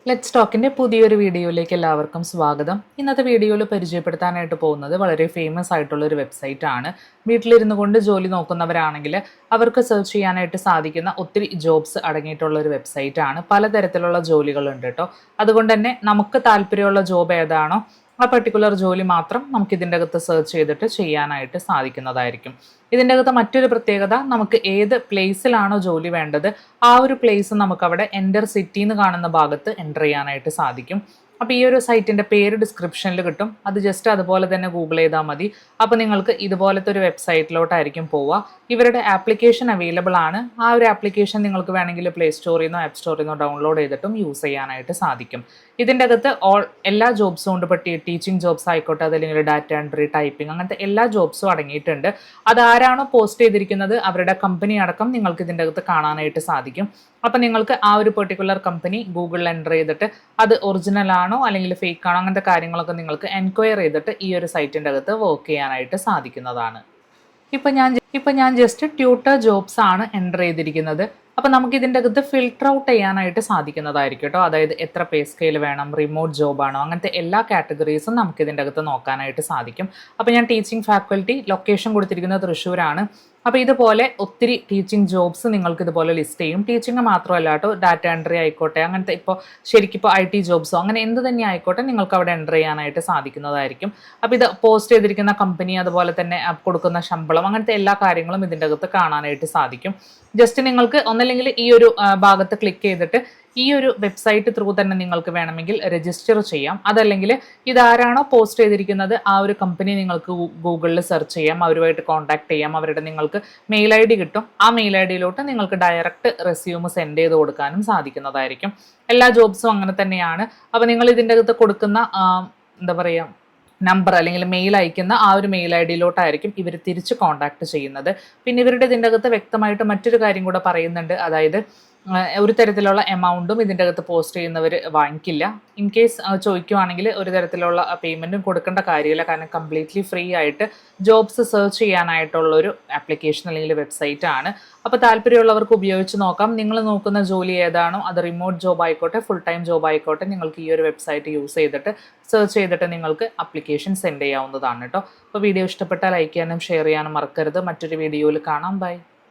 Let's ടോക്കിൻ്റെ പുതിയൊരു വീഡിയോയിലേക്ക് എല്ലാവർക്കും സ്വാഗതം. ഇന്നത്തെ വീഡിയോയിൽ പരിചയപ്പെടുത്താനായിട്ട് പോകുന്നത് വളരെ ഫേമസ് ആയിട്ടുള്ള ഒരു വെബ്സൈറ്റ് ആണ്. വീട്ടിലിരുന്നു കൊണ്ട് ജോലി നോക്കുന്നവരാണെങ്കിൽ അവർക്ക് സെർച്ച് ചെയ്യാനായിട്ട് സാധിക്കുന്ന ഒത്തിരി ജോബ്സ് അടങ്ങിയിട്ടുള്ള ഒരു വെബ്സൈറ്റ് ആണ്. പലതരത്തിലുള്ള ജോലികളുണ്ട് കേട്ടോ. അതുകൊണ്ട് തന്നെ നമുക്ക് താല്പര്യമുള്ള ജോബ് ഏതാണോ ആ പർട്ടിക്കുലർ ജോലി മാത്രം നമുക്ക് ഇതിൻ്റെ അകത്ത് സെർച്ച് ചെയ്തിട്ട് ചെയ്യാനായിട്ട് സാധിക്കുന്നതായിരിക്കും. ഇതിൻ്റെ അകത്ത് മറ്റൊരു പ്രത്യേകത, നമുക്ക് ഏത് പ്ലേസിലാണോ ജോലി വേണ്ടത് ആ ഒരു പ്ലേസ് നമുക്കവിടെ എൻ്റർ സിറ്റി എന്ന് കാണുന്ന ഭാഗത്ത് എൻ്റർ ചെയ്യാനായിട്ട് സാധിക്കും. അപ്പോൾ ഈ ഒരു സൈറ്റിൻ്റെ പേര് ഡിസ്ക്രിപ്ഷനിൽ കിട്ടും. അത് ജസ്റ്റ് അതുപോലെ തന്നെ ഗൂഗിൾ ചെയ്താൽ മതി. അപ്പോൾ നിങ്ങൾക്ക് ഇതുപോലത്തെ ഒരു വെബ്സൈറ്റിലോട്ടായിരിക്കും പോവുക. ഇവരുടെ ആപ്ലിക്കേഷൻ അവൈലബിൾ ആണ്. ആ ഒരു ആപ്ലിക്കേഷൻ നിങ്ങൾക്ക് വേണമെങ്കിൽ പ്ലേ സ്റ്റോറിൽ നിന്നോ ആപ്പ് സ്റ്റോറിൽ നിന്നോ ഡൗൺലോഡ് ചെയ്തിട്ടും യൂസ് ചെയ്യാനായിട്ട് സാധിക്കും. ഇതിൻ്റെ അകത്ത് എല്ലാ ജോബ്സും ഉണ്ട്. ഇപ്പോൾ ടീച്ചിങ് ജോബ്സ് ആയിക്കോട്ടെ, അതല്ലെങ്കിൽ ഡാറ്റ എൻട്രി, ടൈപ്പിംഗ്, അങ്ങനത്തെ എല്ലാ ജോബ്സും അടങ്ങിയിട്ടുണ്ട്. അതാരാണോ പോസ്റ്റ് ചെയ്തിരിക്കുന്നത് അവരുടെ കമ്പനി അടക്കം നിങ്ങൾക്ക് ഇതിൻ്റെ അകത്ത് കാണാനായിട്ട് സാധിക്കും. അപ്പം നിങ്ങൾക്ക് ആ ഒരു പെർട്ടിക്കുലർ കമ്പനി ഗൂഗിളിൽ എൻ്റർ ചെയ്തിട്ട് അത് ഒറിജിനൽ ആണോ അല്ലെങ്കിൽ ഫേക്ക് ആണോ അങ്ങനത്തെ കാര്യങ്ങളൊക്കെ നിങ്ങൾക്ക് എൻക്വയർ ചെയ്തിട്ട് ഈ ഒരു സൈറ്റിൻ്റെ അകത്ത് വർക്ക് ചെയ്യാനായിട്ട് സാധിക്കുന്നതാണ്. ഇപ്പം ഞാൻ ജസ്റ്റ് ട്യൂട്ടർ ജോബ്സ് ആണ് എൻ്റർ ചെയ്തിരിക്കുന്നത്. അപ്പോൾ നമുക്ക് ഇതിൻ്റെ അകത്ത് ഫിൽട്ടർ ഔട്ട് ചെയ്യാനായിട്ട് സാധിക്കുന്നതായിരിക്കും കേട്ടോ. അതായത് എത്ര പേ സ്കെയിൽ വേണം, റിമോട്ട് ജോബാണോ, അങ്ങനത്തെ എല്ലാ കാറ്റഗറീസും നമുക്ക് ഇതിൻ്റെ അകത്ത് നോക്കാനായിട്ട് സാധിക്കും. അപ്പോൾ ഞാൻ ടീച്ചിങ് ഫാക്കൽറ്റി, ലൊക്കേഷൻ കൊടുത്തിരിക്കുന്നത് തൃശ്ശൂരാണ്. അപ്പോൾ ഇതുപോലെ ഒത്തിരി ടീച്ചിങ് ജോബ്സ് നിങ്ങൾക്ക് ഇതുപോലെ ലിസ്റ്റ് ചെയ്യും. ടീച്ചിങ് മാത്രമല്ല കേട്ടോ, ഡാറ്റ എൻട്രി ആയിക്കോട്ടെ, അങ്ങനത്തെ ശരിക്കും IT ജോബ്സോ അങ്ങനെ എന്ത് തന്നെ ആയിക്കോട്ടെ നിങ്ങൾക്ക് അവിടെ എൻ്റർ ചെയ്യാനായിട്ട് സാധിക്കുന്നതായിരിക്കും. അപ്പോൾ ഇത് പോസ്റ്റ് ചെയ്തിരിക്കുന്ന കമ്പനി, അതുപോലെ തന്നെ കൊടുക്കുന്ന ശമ്പളം, അങ്ങനത്തെ എല്ലാ കാര്യങ്ങളും ഇതിൻ്റെ അകത്ത് കാണാനായിട്ട് സാധിക്കും. ജസ്റ്റ് നിങ്ങൾക്ക് ഒന്നല്ലെങ്കിൽ ഈ ഒരു ഭാഗത്ത് ക്ലിക്ക് ചെയ്തിട്ട് ഈ ഒരു വെബ്സൈറ്റ് ത്രൂ തന്നെ നിങ്ങൾക്ക് വേണമെങ്കിൽ രജിസ്റ്റർ ചെയ്യാം. അതല്ലെങ്കിൽ ഇതാരാണോ പോസ്റ്റ് ചെയ്തിരിക്കുന്നത് ആ ഒരു കമ്പനി നിങ്ങൾക്ക് ഗൂഗിളിൽ സെർച്ച് ചെയ്യാം, അവരുമായിട്ട് കോൺടാക്ട് ചെയ്യാം. അവരുടെ നിങ്ങൾക്ക് മെയിൽ ID കിട്ടും. ആ മെയിൽ IDയിലോട്ട് നിങ്ങൾക്ക് ഡയറക്റ്റ് റെസ്യൂം സെൻഡ് ചെയ്ത് കൊടുക്കാനും സാധിക്കുന്നതായിരിക്കും. എല്ലാ ജോബ്സും അങ്ങനെ തന്നെയാണ്. അപ്പോൾ നിങ്ങൾ ഇതിൻ്റെ അകത്ത് കൊടുക്കുന്ന എന്താ പറയുക നമ്പർ അല്ലെങ്കിൽ മെയിൽ അയക്കുന്ന ആ ഒരു മെയിൽ IDയിലോട്ടായിരിക്കും ഇവർ തിരിച്ച് കോൺടാക്ട് ചെയ്യുന്നത്. പിന്നെ ഇവരുടെ ഇതിൻ്റെ അകത്ത് വ്യക്തമായിട്ട് മറ്റൊരു കാര്യം കൂടെ പറയുന്നുണ്ട്. അതായത് ഒരു തരത്തിലുള്ള എമൗണ്ടും ഇതിൻ്റെ അകത്ത് പോസ്റ്റ് ചെയ്യുന്നവർ വാങ്ങിക്കില്ല. ഇൻ കേസ് ചോദിക്കുവാണെങ്കിൽ ഒരു തരത്തിലുള്ള പേയ്മെൻറ്റും കൊടുക്കേണ്ട കാര്യമില്ല. കാരണം കംപ്ലീറ്റ്ലി ഫ്രീ ആയിട്ട് ജോബ്സ് സെർച്ച് ചെയ്യാനായിട്ടുള്ളൊരു ആപ്ലിക്കേഷൻ അല്ലെങ്കിൽ വെബ്സൈറ്റ് ആണ്. അപ്പോൾ താല്പര്യമുള്ളവർക്ക് ഉപയോഗിച്ച് നോക്കാം. നിങ്ങൾ നോക്കുന്ന ജോലി ഏതാണോ, അത് റിമോട്ട് ജോബ് ആയിക്കോട്ടെ, ഫുൾ ടൈം ജോബ് ആയിക്കോട്ടെ, നിങ്ങൾക്ക് ഈ ഒരു വെബ്സൈറ്റ് യൂസ് ചെയ്തിട്ട് സെർച്ച് ചെയ്തിട്ട് നിങ്ങൾക്ക് ആപ്ലിക്കേഷൻ സെൻഡ് ചെയ്യാവുന്നതാണ് കേട്ടോ. അപ്പോൾ വീഡിയോ ഇഷ്ടപ്പെട്ടാൽ ലൈക്ക് ചെയ്യാനും ഷെയർ ചെയ്യാനും മറക്കരുത്. മറ്റൊരു വീഡിയോയിൽ കാണാം. ബൈ.